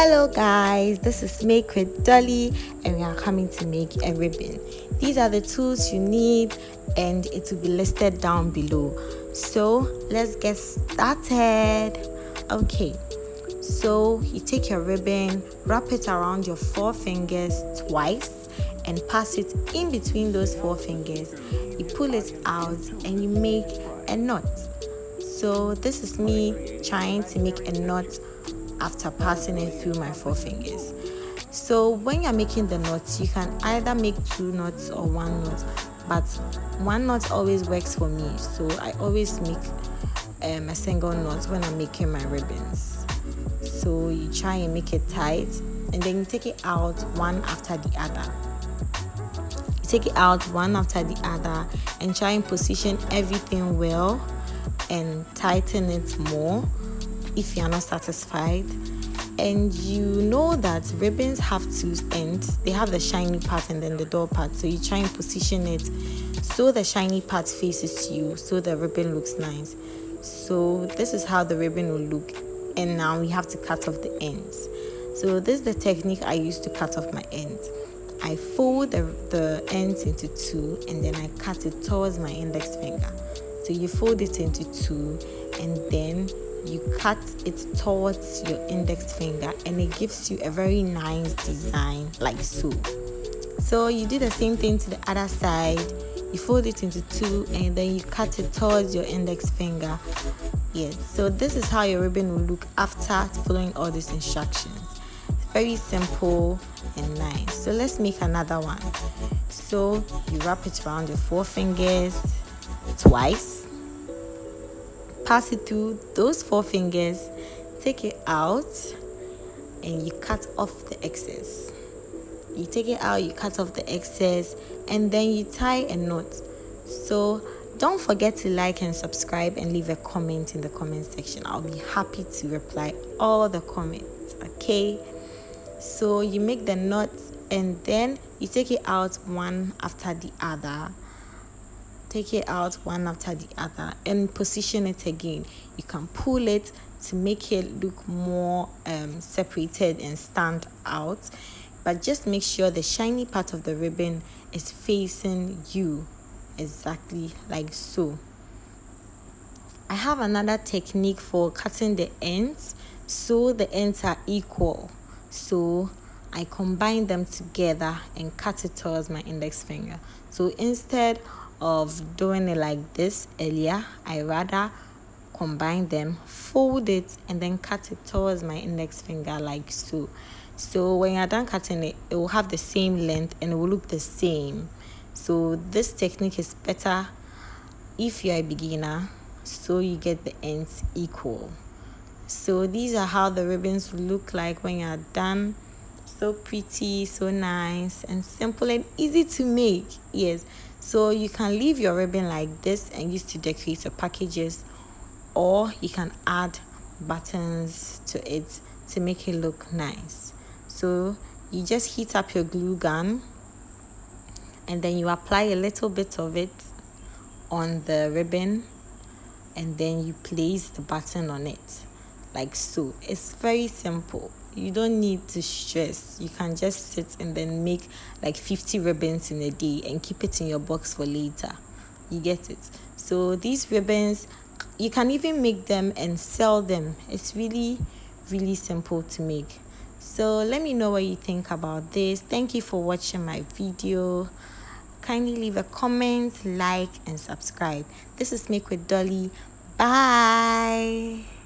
Hello guys, this is Make with Dolly and we are coming to make a ribbon. These are the tools you need and it will be listed down below. So let's get started. Okay, so you take your ribbon, wrap it around your 4 fingers twice and pass it in between those 4 fingers. You pull it out and you make a knot. So this is me trying to make a knot after passing it through my 4 fingers. So when you're making the knots, you can either make 2 knots or 1 knot, but 1 knot always works for me, so I always make a single knot when I'm making my ribbons. So you try and make it tight and then you take it out one after the other. You take it out one after the other and try and position everything well and tighten it more if you are not satisfied. And you know that ribbons have 2 ends. They have the shiny part and then the dull part, so you try and position it so the shiny part faces you, so the ribbon looks nice. So this is how the ribbon will look, and now we have to cut off the ends. So this is the technique I use to cut off my ends. I fold the ends into 2 and then I cut it towards my index finger. So you fold it into 2 and then you cut it towards your index finger, and it gives you a very nice design like so. So you do the same thing to the other side. You fold it into 2 and then you cut it towards your index finger. Yes, so this is how your ribbon will look after following all these instructions. Very simple and nice. So let's make another one. So you wrap it around your 4 fingers twice, pass it through those 4 fingers, take it out and you cut off the excess. You take it out, you cut off the excess, and then you tie a knot. So don't forget to like and subscribe and leave a comment in the comment section. I'll be happy to reply all the comments. Okay, so you make the knot and then you take it out one after the other. Take it out one after the other and position it again. You can pull it to make it look more separated and stand out, but just make sure the shiny part of the ribbon is facing you, exactly like so. I have another technique for cutting the ends so the ends are equal. So I combine them together and cut it towards my index finger. So instead of doing it like this earlier, I rather combine them, fold it, and then cut it towards my index finger like so. So when you're done cutting it, it will have the same length and it will look the same. So this technique is better if you're a beginner, so you get the ends equal. So these are how the ribbons will look like when you're done. So pretty, so nice and simple and easy to make. Yes, so you can leave your ribbon like this and use to decorate your packages, or you can add buttons to it to make it look nice. So you just heat up your glue gun and then you apply a little bit of it on the ribbon and then you place the button on it like so. It's very simple. You don't need to stress. You can just sit and then make like 50 ribbons in a day and keep it in your box for later. You get it? So these ribbons, you can even make them and sell them. It's really, really simple to make. So let me know what you think about this. Thank you for watching my video. Kindly leave a comment, like, and subscribe. This is Make with Dolly. Bye.